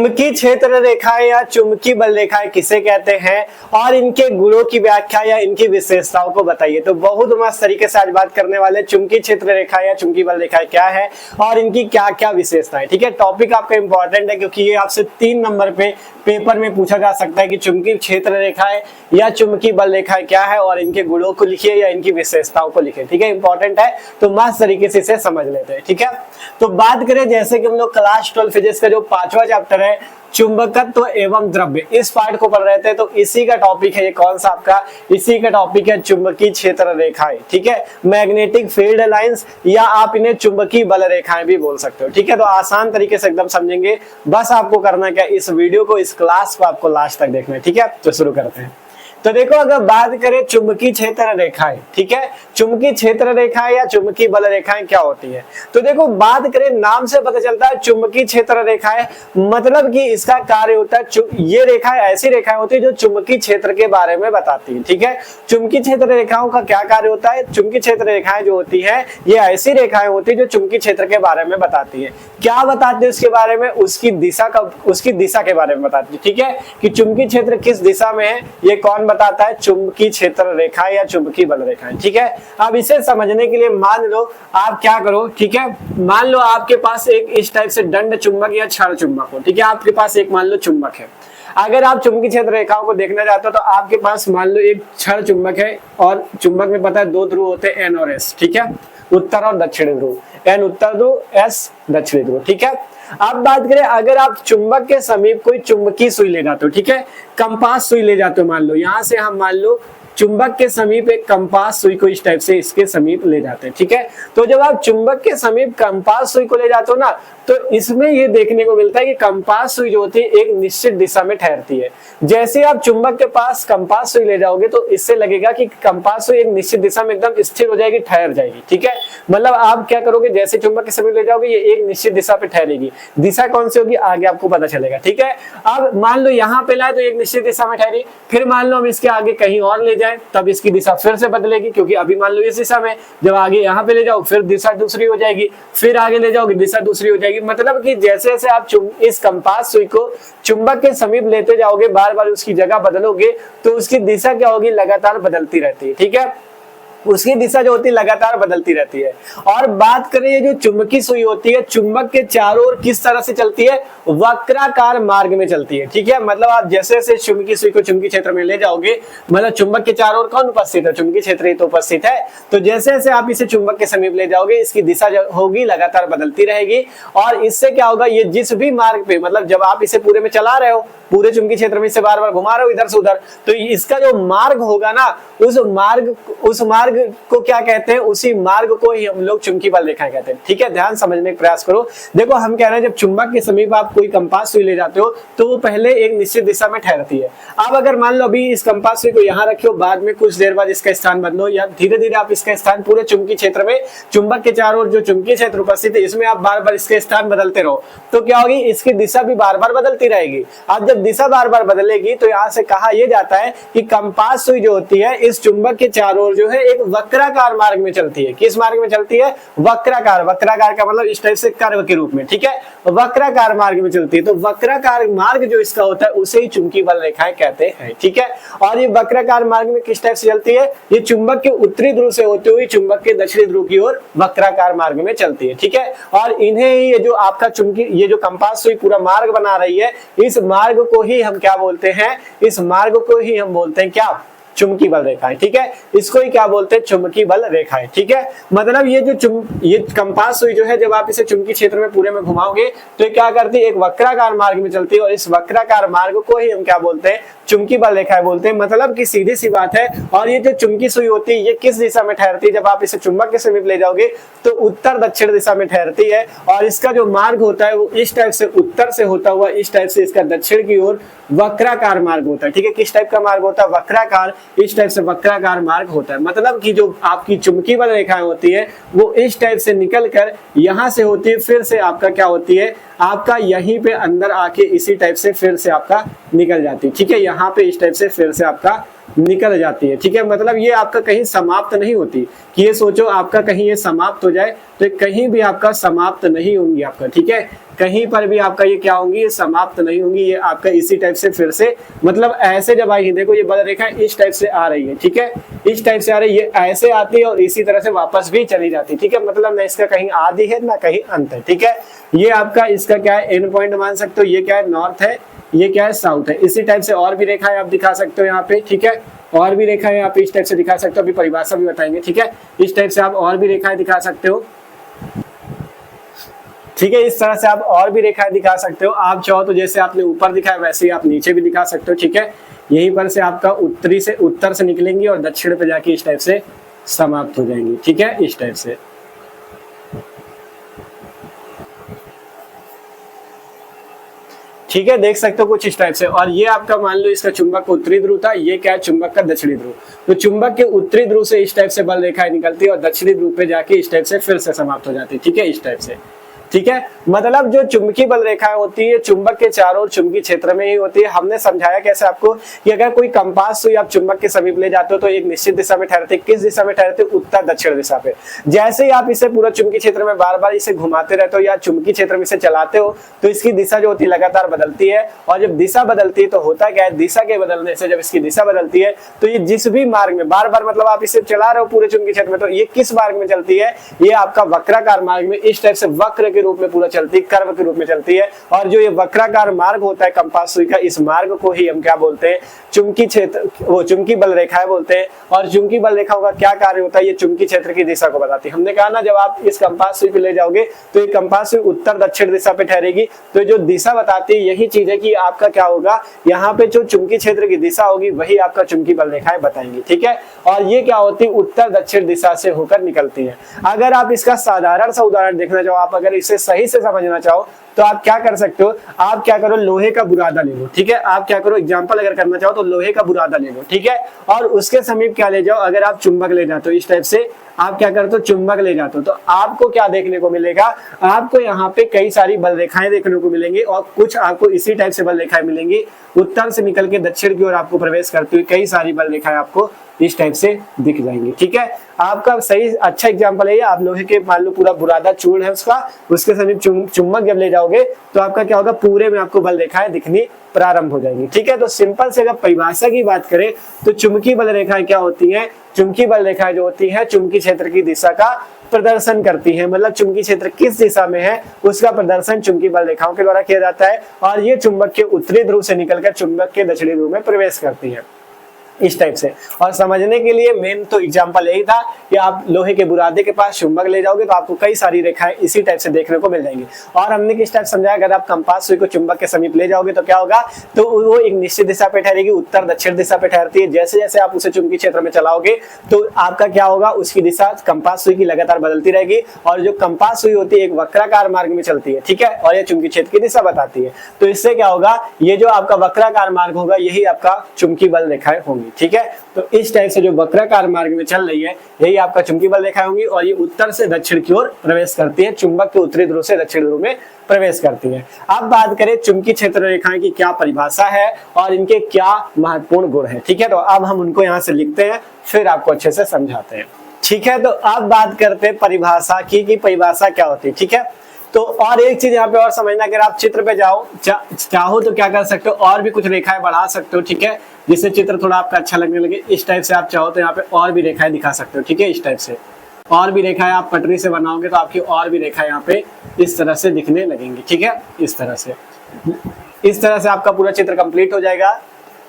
चुंबकीय क्षेत्र रेखाएं या चुंबकीय बल रेखाएं किसे कहते हैं और इनके गुणों की व्याख्या या इनकी विशेषताओं को बताइए। तो बहुत मस्त तरीके से आज बात करने वाले चुंबकीय क्षेत्र रेखाएं या चुंबकीय बल रेखाएं क्या है और इनकी क्या क्या विशेषताएं। ठीक है, टॉपिक आपका इंपॉर्टेंट है क्योंकि ये आपसे 3 नंबर पे पेपर में पूछा जा सकता है कि चुंबकीय क्षेत्र रेखाएं या चुंबकीय बल रेखाएं क्या है और इनके गुणों को लिखिए या इनकी विशेषताओं को लिखिए। ठीक है, इंपॉर्टेंट है तो मस्त तरीके से इसे समझ लेते हैं। ठीक है, तो बात करें जैसे कि हम लोग क्लास 12 फिजिक्स का जो 5वां चैप्टर है चुंबकत्व एवं द्रव्य, इस पार्ट को पढ़ रहे थे तो इसी का टॉपिक है ये। कौन सा आपका? इसी का टॉपिक है चुंबकीय क्षेत्र रेखाएं। ठीक है, मैग्नेटिक फील्ड लाइंस या आप इन्हें चुंबकीय बल रेखाएं भी बोल सकते हो। ठीक है, तो आसान तरीके से एकदम समझेंगे। बस आपको करना क्या, इस वीडियो को, इस क्लास को आपको लास्ट तक देखना है। ठीक है, तो शुरू करते हैं। तो देखो, अगर बात करें चुंबकीय क्षेत्र रेखाएं, ठीक है, चुंबकीय क्षेत्र रेखाएं या चुंबकीय बल रेखाएं क्या होती है। तो देखो, बात करें नाम से पता चलता है चुंबकीय क्षेत्र रेखाएं मतलब कि इसका कार्य होता है, ये रेखाएं ऐसी रेखाएं होती है जो चुंबकीय क्षेत्र के बारे में बताती है। ठीक है, चुंबकीय क्षेत्र रेखाओं का क्या कार्य होता है? चुंबकीय क्षेत्र रेखाएं जो होती है ये ऐसी रेखाएं होती है जो चुंबकीय क्षेत्र के बारे में बताती है। क्या बताती है उसके बारे में? उसकी दिशा के बारे में बताती है। ठीक है, कि चुंबकीय क्षेत्र किस दिशा में है ये कौन बताता है? चुंबकीय क्षेत्र रेखाएं या चुंबकीय बल रेखाएं। ठीक है, अब इसे समझने के लिए मान लो आप क्या करो। ठीक है, मान लो आपके पास एक इस टाइप से दंड चुंबक या क्षण चुंबक हो। ठीक है, आपके पास एक मान लो चुंबक है। अगर आप चुंबकीय क्षेत्र रेखाओं को देखना चाहते हो तो आपके पास मान लो एक क्षण चुंबक है और चुंबक में पता है 2 ध्रुव होते हैं, N और S। ठीक है, उत्तर और दक्षिणी ध्रुव, N उत्तर ध्रुव, S दक्षिणी ध्रुव। ठीक है, अब बात करें अगर आप चुंबक के समीप कोई चुंबकीय सुई ले जाते हो, ठीक है, कंपास सुई ले जाते हो, मान लो यहां से हम मान लो चुंबक के समीप एक कंपास सुई को इस टाइप से इसके समीप ले जाते हैं। ठीक है, तो जब आप चुंबक के समीप कंपास सुई को ले जाते हो ना तो इसमें ये देखने को मिलता है कि कंपास सुई जो होती है एक निश्चित दिशा में ठहरती है। जैसे आप चुंबक के पास कंपास सुई ले जाओगे तो इससे लगेगा कि कंपास सुई एक निश्चित दिशा में एकदम स्थिर हो जाएगी, ठहर जाएगी। ठीक है, मतलब आप क्या करोगे, जैसे चुंबक के समीप ले जाओगे ये एक निश्चित दिशा पे ठहरेगी। दिशा कौन सी होगी आगे आपको पता चलेगा। ठीक है, अब मान लो यहाँ पे लाए तो एक निश्चित दिशा में ठहरी, फिर मान लो हम इसके आगे कहीं और ले जाए तब इसकी दिशा फिर से बदलेगी, क्योंकि अभी मान लो इस दिशा में, जब आगे यहाँ पे ले जाओ फिर दिशा दूसरी हो जाएगी, फिर आगे ले जाओगे दिशा दूसरी हो जाएगी। मतलब कि जैसे जैसे आप इस कंपास सुई को चुंबक के समीप लेते जाओगे, बार बार उसकी जगह बदलोगे तो उसकी दिशा क्या होगी, लगातार बदलती रहती है। ठीक है, उसकी दिशा जो होती है लगातार बदलती रहती है। और बात करें ये जो चुंबकीय सुई होती है चुंबक के चारों ओर किस तरह से चलती है, वक्राकार मार्ग में चलती है। ठीक है, मतलब आप जैसे जैसे चुंबकीय सुई को चुंबकीय क्षेत्र में ले जाओगे, मतलब चुंबक के चारों ओर कौन उपस्थित है, चुंबकीय क्षेत्र ही तो उपस्थित है। तो जैसे जैसे आप इसे चुंबक के समीप ले जाओगे इसकी दिशा जो होगी लगातार बदलती रहेगी। और इससे क्या होगा, ये जिस भी मार्ग पे, मतलब जब आप इसे पूरे में चला रहे हो, पूरे चुंबकीय क्षेत्र में इसे बार बार घुमा रहे हो इधर से उधर, तो इसका जो मार्ग होगा ना उस मार्ग को क्या कहते हैं, उसी मार्ग को ही हम लोग चुंबकीय बल रेखाएं कहते हैं। ठीक है, ध्यान समझने का प्रयास करो। देखो, हम कह रहे हैं जब चुंबक के समीप आप कोई कंपास सुई ले जाते हो तो वो पहले एक निश्चित दिशा में ठहरती है। अब अगर मान लो अभी इस कंपास सुई को यहाँ रखे हो, बाद में कुछ देर बाद इसका स्थान बदलो या धीरे धीरे आप इसका स्थान पूरे चुंबकीय क्षेत्र में, चुंबक के चारों ओर जो चुंबकीय क्षेत्र उपस्थित है इसमें आप बार बार इसके स्थान बदलते रहो, तो क्या होगी, इसकी दिशा भी बार बार बदलती रहेगी। अब जब दिशा बार बार बदलेगी तो यहाँ से कहा यह जाता है कि कंपास सुई जो होती है इस चुंबक के चारों ओर जो है एक वक्राकार मार्ग में चलती है। किस मार्ग में चलती है, वक्राकार। वक्राकार का मतलब इस टाइप से कर्व के रूप में। ठीक है, वक्राकार मार्ग में चलती है। तो वक्राकार मार्ग जो इसका होता है उसे ही चुंबकीय बल रेखाएं कहते हैं। ठीक है, और ये वक्राकार मार्ग में किस टाइप से चलती है, ये चुंबक के उत्तरी ध्रुव से होते हुए चुंबक के दक्षिणी ध्रुव की ओर वक्राकार मार्ग में चलती है। ठीक है, और इन्हें ही ये जो आपका चुंबकीय, ये जो कंपास सुई पूरा मार्ग बना रही है, इस मार्ग को ही हम क्या बोलते हैं, इस मार्ग को ही हम बोलते हैं क्या, चुंबकीय बल रेखाएं। ठीक है, इसको ही क्या बोलते हैं, चुंबकीय बल रेखाएं। ठीक है, मतलब ये जो ये कंपास सुई जो है जब आप इसे चुंबकीय क्षेत्र में पूरे में घुमाओगे तो ये क्या करती है, एक वक्राकार मार्ग में चलती है और इस वक्राकार मार्ग को ही हम क्या बोलते हैं, चुंबकीय बल रेखाएं बोलते हैं। मतलब कि सीधी सी बात है। और ये जो चुंबकीय सुई होती है ये किस दिशा में ठहरती है, जब आप इसे चुंबक के समीप ले जाओगे तो उत्तर दक्षिण दिशा में ठहरती है। और इसका जो मार्ग होता है वो इस टाइप से उत्तर से होता हुआ इस टाइप से इसका दक्षिण की ओर वक्राकार मार्ग होता है। ठीक है, किस टाइप का मार्ग होता है, वक्राकार, इस टाइप से वक्राकार मार्ग होता है। मतलब कि जो आपकी चुंबकीय बल रेखाएं होती है वो इस टाइप से निकल कर यहाँ से होती है, फिर से आपका क्या होती है, आपका यहीं पे अंदर आके इसी टाइप से फिर से आपका निकल जाती है। ठीक है, यहाँ पे इस टाइप से फिर से आपका निकल जाती है। ठीक है, मतलब ये आपका कहीं समाप्त नहीं होती कि ये सोचो आपका कहीं ये समाप्त हो जाए, तो कहीं भी आपका समाप्त नहीं होंगी आपका। ठीक है, कहीं पर भी आपका ये क्या होंगी, ये समाप्त नहीं होंगी, ये आपका इसी टाइप से फिर से मतलब ऐसे जब आएगी, देखो ये बल रेखा इस टाइप से आ रही है, ठीक है, इस टाइप से आ रही है, ये ऐसे आती है और इसी तरह से वापस भी चली जाती है, ठीक है, मतलब ना इसका कहीं आदि है ना कहीं अंत है, ठीक है। ये आपका इसका क्या है, एंड पॉइंट मान सकते हो, ये क्या है नॉर्थ है, ये क्या है साउथ है। इसी टाइप से और भी रेखाएं आप दिखा सकते हो यहाँ पे, ठीक है, और भी रेखाएं आप इस टाइप से दिखा सकते हो, अभी परिभाषा भी बताएंगे, ठीक है, इस टाइप से आप और भी रेखाएं दिखा सकते हो, ठीक है, इस तरह से आप और भी रेखाएं दिखा सकते हो। आप चाहो तो जैसे आपने ऊपर दिखाया वैसे ही आप नीचे भी दिखा सकते हो, ठीक है। यहीं पर से आपका उत्तरी से उत्तर से निकलेंगी और दक्षिण पे जाके इस टाइप से समाप्त हो जाएंगी, ठीक है, इस टाइप से। ठीक है, देख सकते हो कुछ इस टाइप से। और ये आपका मान लो इसका चुंबक उत्तरी ध्रुव था, ये क्या है चुंबक का दक्षिणी ध्रुव। तो चुंबक के उत्तरी ध्रुव से इस टाइप से बल रेखाएं निकलती है और दक्षिणी ध्रुव पे जाके इस टाइप से फिर से समाप्त हो जाती है, ठीक है, इस टाइप से, ठीक है। मतलब जो चुंबकीय बल रेखाएं होती है चुंबक के चारों ओर चुंबकीय क्षेत्र में ही होती है। हमने समझाया कैसे आपको कि अगर कोई कंपास सुई आप चुंबक के समीप ले जाते हो तो एक निश्चित दिशा में ठहरते, किस दिशा में ठहरते, उत्तर दक्षिण दिशा पे। जैसे ही आप इसे पूरा चुंबकीय क्षेत्र में बार बार इसे घुमाते रहते हो या चुंबकीय क्षेत्र में इसे चलाते हो तो इसकी दिशा जो होती है लगातार बदलती है। और जब दिशा बदलती है तो होता क्या है, दिशा के बदलने से जब इसकी दिशा बदलती है तो ये जिस भी मार्ग में बार बार मतलब आप इसे चला रहे हो पूरे चुंबकीय क्षेत्र में, तो ये किस मार्ग में चलती है, ये आपका वक्राकार मार्ग में इस टाइप से वक्र के रूप में पूरा चलती है, कर्व के रूप में चलती है। और जो ये वक्राकार मार्ग होता है कंपास सुई का, इस मार्ग को ही हम क्या बोलते हैं, चुंबकीय क्षेत्र, वो चुंबकीय बल रेखाएं बोलते हैं। और चुंबकीय बल रेखाओं का क्या कार्य होता है, ये चुंबकीय क्षेत्र की दिशा को बताती है। हमने कहा ना जब आप इस कंपास सुई पे ले जाओगे तो ये कंपास सुई उत्तर दक्षिण दिशा पे ठहरेगी, तो जो दिशा बताती है यही चीज है कि आपका क्या होगा, यहाँ पे जो चुंबकीय क्षेत्र की दिशा होगी वही आपका चुंबकीय बल रेखाएं बताएंगी, ठीक है। और ये क्या होती है, उत्तर दक्षिण दिशा से होकर निकलती है। अगर आप इसका साधारण सा उदाहरण देखना चाहो, आप अगर इसे सही से समझना चाहो तो आप क्या कर सकते हो, आप क्या करो, लोहे का बुरादा ले लो, ठीक है। आप क्या करो, एग्जांपल अगर करना चाहो तो लोहे का बुरादा ले लो, ठीक है। और उसके समीप क्या ले जाओ, अगर आप चुंबक ले जाते हो इस टाइप से, आप क्या करते हो, चुंबक ले जाते हो, तो आपको क्या देखने को मिलेगा, आपको यहाँ पे कई सारी बल रेखाएं देखने को मिलेंगी और कुछ आपको इसी टाइप से बल रेखाएं मिलेंगी। उत्तर से निकल के दक्षिण की ओर आपको प्रवेश करती हुई कई सारी बल रेखाएं आपको इस टाइप से दिख जाएंगी, ठीक है। आपका सही अच्छा एग्जांपल है ये, आप लोहे के मान लो पूरा बुरादा चूर्ण है उसका, उसके समीप चुंबक जब ले जाओगे तो आपका क्या होगा, पूरे में आपको बल रेखाएं दिखनी प्रारंभ हो जाएंगी, ठीक है। तो सिंपल से अगर परिभाषा की बात करें तो चुंबकीय बल रेखाएं क्या होती हैं, चुंबकीय बल रेखाएं जो होती हैं चुंबकीय क्षेत्र की दिशा का प्रदर्शन करती है, मतलब चुंबकीय क्षेत्र किस दिशा में है उसका प्रदर्शन चुंबकीय बल रेखाओं के द्वारा किया जाता है। और ये चुंबक के उत्तरी ध्रुव से निकलकर चुंबक के दक्षिणी ध्रुव में प्रवेश करती है इस टाइप से। और समझने के लिए मेन तो एग्जांपल यही था कि आप लोहे के बुरादे के पास चुंबक ले जाओगे तो आपको कई सारी रेखाएं इसी टाइप से देखने को मिल जाएंगी। और हमने किस टाइप समझाया, अगर आप कंपास सुई को चुंबक के समीप ले जाओगे तो क्या होगा, तो वो एक निश्चित दिशा पे ठहरेगी, उत्तर दक्षिण दिशा पे ठहरती है। जैसे जैसे आप उसे चुंबकीय क्षेत्र में चलाओगे तो आपका क्या होगा, उसकी दिशा कंपास सुई की लगातार बदलती रहेगी। और जो कंपास सुई होती है एक वक्राकार मार्ग में चलती है, ठीक है, और ये चुंबकीय क्षेत्र की दिशा बताती है। तो इससे क्या होगा, ये जो आपका वक्राकार मार्ग होगा यही आपका चुंबकीय बल रेखाएं होंगी, ठीक है। तो इस टाइप से जो वक्राकार मार्ग में चल रही है यही आपका चुंबकीय बल रेखाएं होंगी। और ये उत्तर से दक्षिण की ओर प्रवेश करती है, चुंबक के उत्तरी ध्रुव से दक्षिण ध्रुव में प्रवेश करती है। अब बात करें चुंबकीय क्षेत्र रेखाएं की क्या परिभाषा है और इनके क्या महत्वपूर्ण गुण है, ठीक है। तो अब हम उनको यहाँ से लिखते हैं फिर आपको अच्छे से समझाते हैं, ठीक है। तो अब बात करते हैं परिभाषा की परिभाषा क्या होती है, ठीक है। तो और एक चीज यहाँ पे और समझना, अगर आप चित्र पे जाओ चाहो तो क्या कर सकते हो, और भी कुछ रेखाएं बढ़ा सकते हो, ठीक है, जिससे चित्र थोड़ा आपका अच्छा लगने लगे। इस टाइप से आप चाहो तो यहाँ पे और भी रेखाएं दिखा सकते हो, ठीक है, इस टाइप से और भी रेखाएं आप पटरी से बनाओगे तो आपकी और भी रेखाएं यहाँ पे इस तरह से दिखने लगेंगी, ठीक है, इस तरह से आपका पूरा चित्र कंप्लीट हो जाएगा,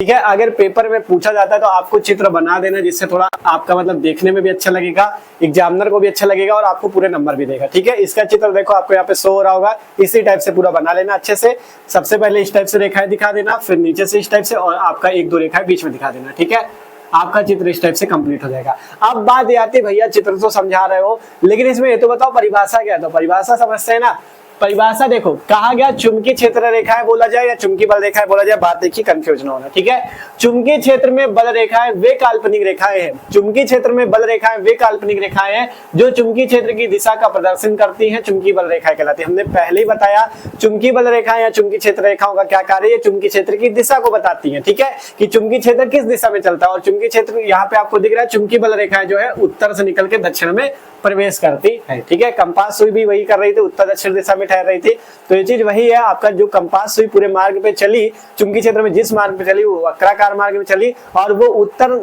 ठीक है। अगर पेपर में पूछा जाता है तो आपको चित्र बना देना, जिससे थोड़ा आपका मतलब देखने में भी अच्छा लगेगा, एग्जामिनर को भी अच्छा लगेगा और आपको पूरे नंबर भी देगा, ठीक है। इसका चित्र देखो आपको यहाँ पे शो हो रहा होगा, इसी टाइप से पूरा बना लेना अच्छे से। सबसे पहले इस टाइप से रेखाएं दिखा देना, फिर नीचे से इस टाइप से, और आपका एक दो रेखाएं बीच में दिखा देना, ठीक है। आपका चित्र इस टाइप से कंप्लीट हो जाएगा। अब बात ये आती है, भैया चित्र तो समझा रहे हो लेकिन इसमें ये तो बताओ परिभाषा क्या है। तो परिभाषा समझते हैं ना, परिभाषा देखो, कहा गया चुंबकीय क्षेत्र रेखाएं बोला जाए या चुंबकीय बल रेखाएं बोला जाए, बात देखिए कंफ्यूजन होना, ठीक है। चुंबकीय क्षेत्र में बल रेखाएं वे काल्पनिक रेखाएं हैं, चुंबकीय क्षेत्र में बल रेखाएं वे काल्पनिक रेखाएं हैं जो चुंबकीय क्षेत्र की दिशा का प्रदर्शन करती हैं, चुंबकीय बल रेखाएं कहलाती है। हमने पहले ही बताया चुंबकीय बल रेखाएं या चुंबकीय क्षेत्र रेखाओं का क्या कार्य है, चुंबकीय क्षेत्र की दिशा को बताती है, ठीक है, कि चुंबकीय क्षेत्र किस दिशा में चलता है। और चुंबकीय क्षेत्र यहाँ पे आपको दिख रहा है, चुंबकीय बल रेखाएं जो है उत्तर से निकल के दक्षिण में प्रवेश करती है। ठीक है, कंपास सुई भी वही कर रही थी, उत्तर दक्षिण दिशा में ठहर रही थी। तो ये चीज वही है, आपका जो कंपास सुई पूरे मार्ग पे चली, चुंबकीय क्षेत्र में जिस मार्ग पे चली वो वक्राकार मार्ग में चली और वो उत्तर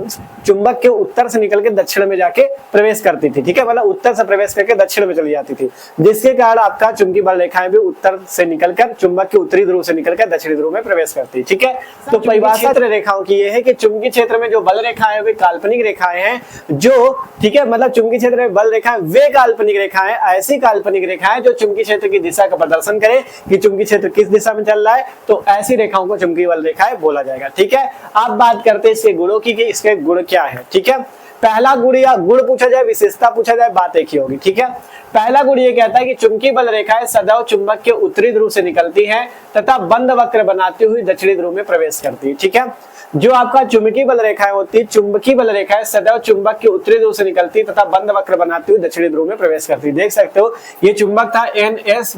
चुंबक के उत्तर से निकल के दक्षिण में जाके प्रवेश करती थी। ठीक है, मतलब उत्तर से प्रवेश करके दक्षिण में चली जाती थी, जिसके कारण आपका चुंबकीय बल रेखाएं भी उत्तर से निकलकर चुंबक के उत्तरी ध्रुव से निकलकर दक्षिणी ध्रुव में प्रवेश करती है। ठीक है, तो परिभाषा रेखाओं की ये है कि चुंबकीय क्षेत्र में जो बल रेखाएं वे काल्पनिक रेखाएं हैं जो, ठीक है, मतलब चुंबकीय क्षेत्र में बल रेखाएं वे काल्पनिक रेखाएं, ऐसी काल्पनिक रेखाएं जो चुंबकीय क्षेत्र की दिशा का प्रदर्शन करे कि चुंबकीय क्षेत्र किस दिशा में चल रहा है, तो ऐसी रेखाओं को चुंबकीय बल रेखाएं बोला जाएगा। ठीक है, अब बात करते हैं इसके गुणों की कि इसके गुण क्या है। ठीक है, पहला गुण या गुण पूछा जाए, विशेषता पूछा जाए, बात एक ही होगी। ठीक है, पहला गुण ये कहता है कि चुंबकीय बल रेखाएं सदैव चुंबक के उत्तरी ध्रुव से निकलती हैं तथा बंद वक्र बनाती हुई दक्षिणी ध्रुव में प्रवेश करती है। ठीक है, जो आपका चुंबकीय बल रेखाएं होती है, चुंबकीय बल रेखाएं सदैव चुंबक के उत्तरी ध्रुव से निकलती तथा बंद वक्र बनाती हुई दक्षिणी ध्रुव में प्रवेश करती है। देख सकते हो ये चुंबक था NS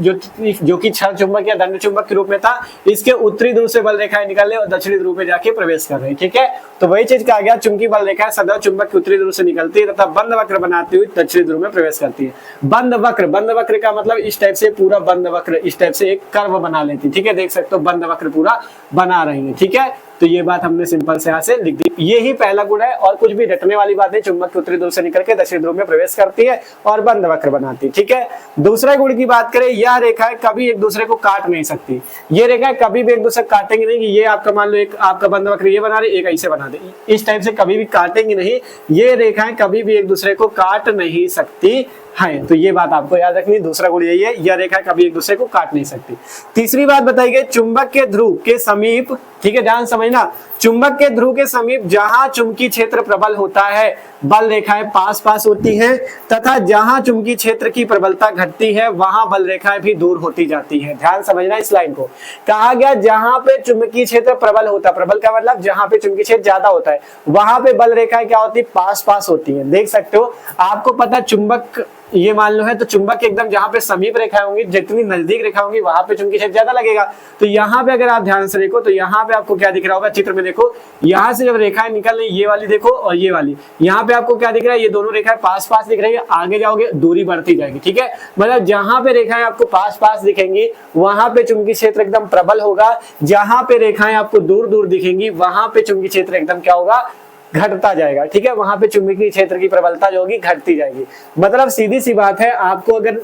जो कि क्षण चुंबक या दंड चुंबक के रूप में था, इसके उत्तरी ध्रुव से बल रेखाएं निकल रही और दक्षिणी ध्रुव में जाके प्रवेश कर रही। ठीक है, तो वही चीज कहा गया, चुंबकीय बल रेखाएं सदैव चुंबक के उत्तरी ध्रुव से निकलती है तथा बंद वक्र बनाती हुई दक्षिणी ध्रुव में प्रवेश करती है। बंद वक्र का मतलब इस टाइप से पूरा बंद वक्र, इस टाइप से एक कर्व बना लेती। ठीक है, देख सकते हो बंद वक्र पूरा बना रही है। ठीक है, तो ये बात हमने सिंपल से यहाँ से लिख दी। यही पहला गुण है और कुछ भी रटने वाली बात है, चुंबक के उत्तरी ध्रुव से निकल के दक्षिणी ध्रुव में प्रवेश करती है और बंद वक्र बनाती है। ठीक है, दूसरे गुण की बात करें, यह रेखाएं कभी एक दूसरे को काट नहीं सकती। ये रेखाएं कभी भी एक दूसरे को काटेंगी नहीं कि ये आपका मान लो एक आपका बंद वक्र ये बना रही, एक ऐसे बना दे, इस टाइप से कभी भी काटेंगी नहीं। ये रेखाएं कभी भी एक दूसरे को काट नहीं सकती है, तो ये बात आपको याद रखनी। दूसरा गुण यही है, यह रेखा कभी एक दूसरे को काट नहीं सकती। तीसरी बात बताई गई, चुंबक के ध्रुव के समीप, ठीक है ध्यान समझना, चुंबक के ध्रुव के समीप जहां चुंबकीय क्षेत्र प्रबल होता है बल रेखाएं पास पास होती हैं तथा जहां चुंबकीय क्षेत्र की प्रबलता घटती है वहां बल रेखाएं भी दूर होती जाती हैं। ध्यान समझना इस लाइन को। कहा गया जहां पे चुंबकीय क्षेत्र प्रबल होता है, प्रबल का मतलब जहां पे चुंबकीय क्षेत्र ज्यादा होता है, वहां पे बल रेखाएं क्या होती है, पास पास होती है। देख सकते हो, आपको पता चुंबक ये मान लो है, तो चुंबक एकदम जहां पे समीप रेखाएं होंगी, जितनी नजदीक रेखा होंगी वहां पे चुंबकीय क्षेत्र ज्यादा लगेगा। तो यहाँ पे अगर आप ध्यान से देखो तो यहाँ पे आपको क्या दिख रहा होगा, चित्र में देखो, यहाँ से जब रेखाएं निकल रही, ये वाली देखो और ये वाली, यहाँ पे आपको क्या दिख रहा है, ये दोनों रेखाएं पास पास दिख रही है। आगे जाओगे दूरी बढ़ती जाएगी। ठीक है, मतलब जहां पे रेखाएं आपको पास पास दिखेंगी वहां पे चुंबकीय क्षेत्र एकदम प्रबल होगा, जहां पे रेखाएं आपको दूर दूर दिखेंगी वहां पे चुंबकीय क्षेत्र एकदम क्या होगा, घटता जाएगा। ठीक है, वहां पे चुंबकीय क्षेत्र की प्रबलता जो होगी घटती जाएगी। मतलब सीधी सी बात है, आपको अगर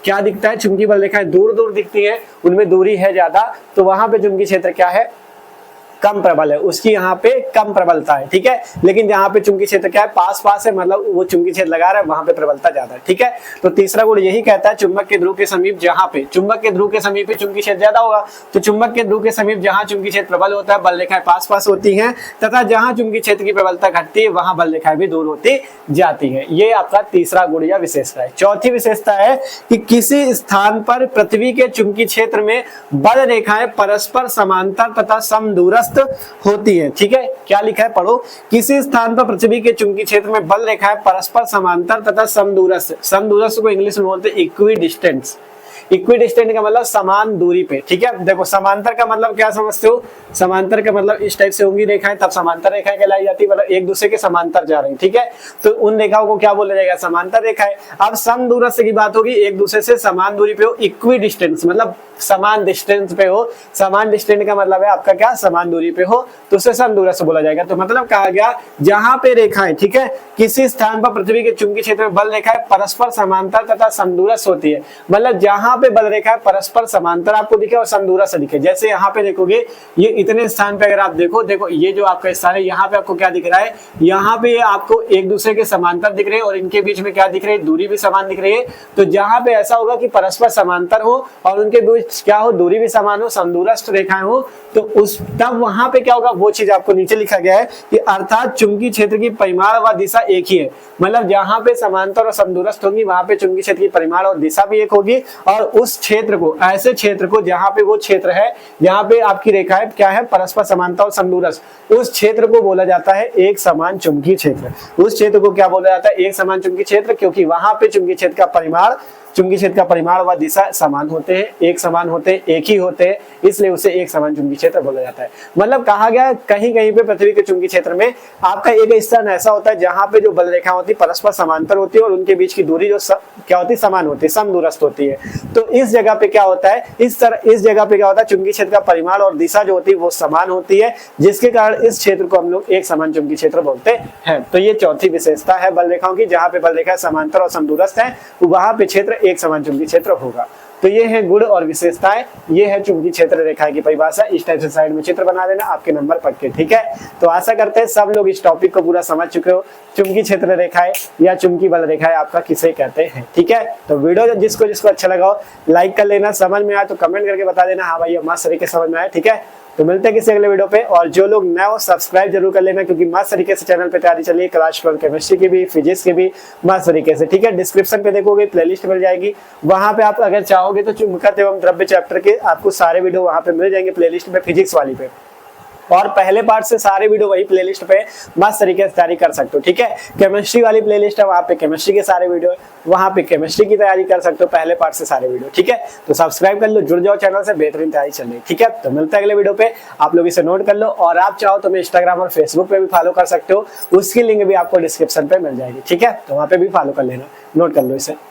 क्या दिखता है, चुंबकीय बल रेखाएं दूर दूर दिखती है, उनमें दूरी है ज्यादा, तो वहां पे चुंबकीय क्षेत्र क्या है, कम प्रबल है, उसकी यहाँ पे कम प्रबलता है। ठीक है, लेकिन जहाँ पे चुंबकीय क्षेत्र क्या है, पास पास है, मतलब वो चुंबकीय क्षेत्र लगा रहा है, वहां पे प्रबलता ज्यादा है। ठीक है, तो तीसरा गुण यही कहता है, चुंबक के ध्रुव के समीप जहाँ पे चुंबक के ध्रुव के समीप चुंबकीय क्षेत्र ज्यादा होगा, तो चुंबक के ध्रुव के समीप जहाँ चुंबकीय क्षेत्र प्रबल होता है बल रेखाएं पास पास होती हैं तथा जहाँ चुंबकीय क्षेत्र की प्रबलता घटती है वहां बल रेखाएं भी दूर होती जाती है। ये आपका तीसरा गुण या विशेषता है। चौथी विशेषता है कि किसी स्थान पर पृथ्वी के चुंबकीय क्षेत्र में बल रेखाएं परस्पर समांतर तथा समदूरस्थ होती है। ठीक है, क्या लिखा है पढ़ो, किसी स्थान पर पृथ्वी के चुंबकीय क्षेत्र में बल रेखाएं परस्पर समांतर तथा समदूरस्थ, समदूरस्थ को इंग्लिश में बोलते हैं इक्वी डिस्टेंस। इक्विडिस्टेंट का मतलब समान दूरी पे। ठीक है, देखो समांतर का मतलब क्या समझते हो, समांतर का मतलब इस टाइप से होंगी रेखाएं, तब समांतर रेखाएं कहलाई जाती है, मतलब एक दूसरे के समांतर जा रही है। ठीक है, तो उन रेखाओं को क्या बोला जाएगा, समांतर रेखाएं। अब समदूरस्थ की बात होगी, एक दूसरे से समान दूरी पे हो, इक्वी डिस्टेंस मतलब समान डिस्टेंस पे हो। समान डिस्टेंस का मतलब है आपका क्या, समान दूरी पे हो, तो उसे समदूरस्थ बोला जाएगा। तो मतलब कहा गया जहां पे रेखाएं, ठीक है, किसी स्थान पर पृथ्वी के चुंबकीय क्षेत्र में बल रेखाएं परस्पर समांतर तथा समदूरस्थ होती है, मतलब जहां पे बल रेखाएं परस्पर समांतर आपको दिखे और समदूरस्थ दिखे। जैसे यहाँ पे देखोगे, ये इतने स्थान पे अगर आप देखो ये जो आपका स्थान है, यहाँ पे आपको क्या दिख रहा है, यहाँ पे आपको एक दूसरे के समांतर दिख रहे हैं और इनके बीच में क्या दिख रही है, दूरी भी समान दिख रही है। तो जहां पे ऐसा होगा कि परस्पर समांतर हो और उनके बीच क्या हो, दूरी भी समान हो, समदूरस्थ रेखाएं हो, तो उस तब वहां पे क्या होगा, वो चीज आपको नीचे लिखा गया है कि अर्थात चुंबकीय क्षेत्र की परिमाण व दिशा एक ही है। मतलब जहां पे समांतर और समदूरस्थ होंगी वहां पे चुंबकीय क्षेत्र की परिमाण और दिशा भी एक होगी, और उस क्षेत्र को, ऐसे क्षेत्र को जहां पे वो क्षेत्र है जहां पे आपकी रेखाएं क्या है, परस्पर समांतर और समदूरस्थ, उस क्षेत्र को बोला जाता है एक समान चुंबकीय क्षेत्र। उस क्षेत्र को क्या बोला जाता है, एक समान चुंबकीय क्षेत्र, क्योंकि वहां पे चुंबकीय क्षेत्र का परिमाण, चुंबकीय क्षेत्र का परिमाण व दिशा समान होते हैं, एक समान होते हैं, एक ही होते हैं, इसलिए उसे एक समान चुंबकीय क्षेत्र बोला जाता है। मतलब कहा गया कहीं कहीं पे पृथ्वी के चुंबकीय क्षेत्र में आपका एक स्थान ऐसा होता है जहां पे जो बल रेखा होती है परस्पर समांतर होती है और उनके बीच की दूरी जो क्या होती है, समान होती है, समदूरस्थ होती है। तो इस जगह पे क्या होता है, इस जगह पे क्या होता है, चुंबकीय क्षेत्र का परिमाण और दिशा जो होती है वो समान होती है, जिसके कारण इस क्षेत्र को हम लोग एक समान चुंबकीय क्षेत्र बोलते हैं। तो ये चौथी विशेषता है बल रेखाओं की, जहां पे बल रेखा समांतर और समदूरस्थ है वहां पे क्षेत्र एक समान चुंबकीय क्षेत्र होगा। तो ये है गुण और विशेषताएं, ये है चुंबकीय क्षेत्र रेखा की परिभाषा। इस टाइप से साइड में चित्र बना देना, आपके नंबर पक्के, ठीक है। तो आशा करते हैं सब लोग इस टॉपिक को पूरा समझ चुके हो, चुंबकीय क्षेत्र रेखाएं या चुंबकीय बल रेखाएं आपका किसे कहते हैं, ठीक है। तो वीडियो जिसको अच्छा लगा हो लाइक कर लेना, समझ में आया तो कमेंट करके बता देना हाँ भाई मस्त तरीके से समझ में आया, ठीक है। तो मिलते हैं किसी अगले वीडियो पे, और जो लोग नए हो सब्सक्राइब जरूर कर लेना, क्योंकि मस्त तरीके से चैनल पे तैयारी चलिए क्लास 12 केमिस्ट्री की भी, फिजिक्स की भी मस्त तरीके से, ठीक है। डिस्क्रिप्शन पे देखोगे प्लेलिस्ट मिल जाएगी, वहां पे आप अगर चाहोगे तो चुंबकत्व एवं द्रव्य चैप्टर के आपको सारे वीडियो वहां पे मिल जाएंगे प्लेलिस्ट में, फिजिक्स वाली पे, और पहले पार्ट से सारे वीडियो वही प्लेलिस्ट पे मस्त तरीके से तैयारी कर सकते हो, ठीक है। केमिस्ट्री वाली प्लेलिस्ट है, वहां पे केमिस्ट्री के सारे वीडियो, वहां पे केमिस्ट्री की तैयारी कर सकते हो पहले पार्ट से सारे वीडियो, ठीक है। तो सब्सक्राइब कर लो, जुड़ जाओ चैनल से, बेहतरीन तैयारी चल रही, ठीक है। तो मिलते हैं अगले वीडियो पे, आप लोग इसे नोट कर लो, और आप चाहो तो मैं इंस्टाग्राम और फेसबुक पे भी फॉलो कर सकते हो, उसकी लिंक भी आपको डिस्क्रिप्शन पे मिल जाएगी, ठीक है। तो वहां पे भी फॉलो कर लेना, नोट कर लो इसे।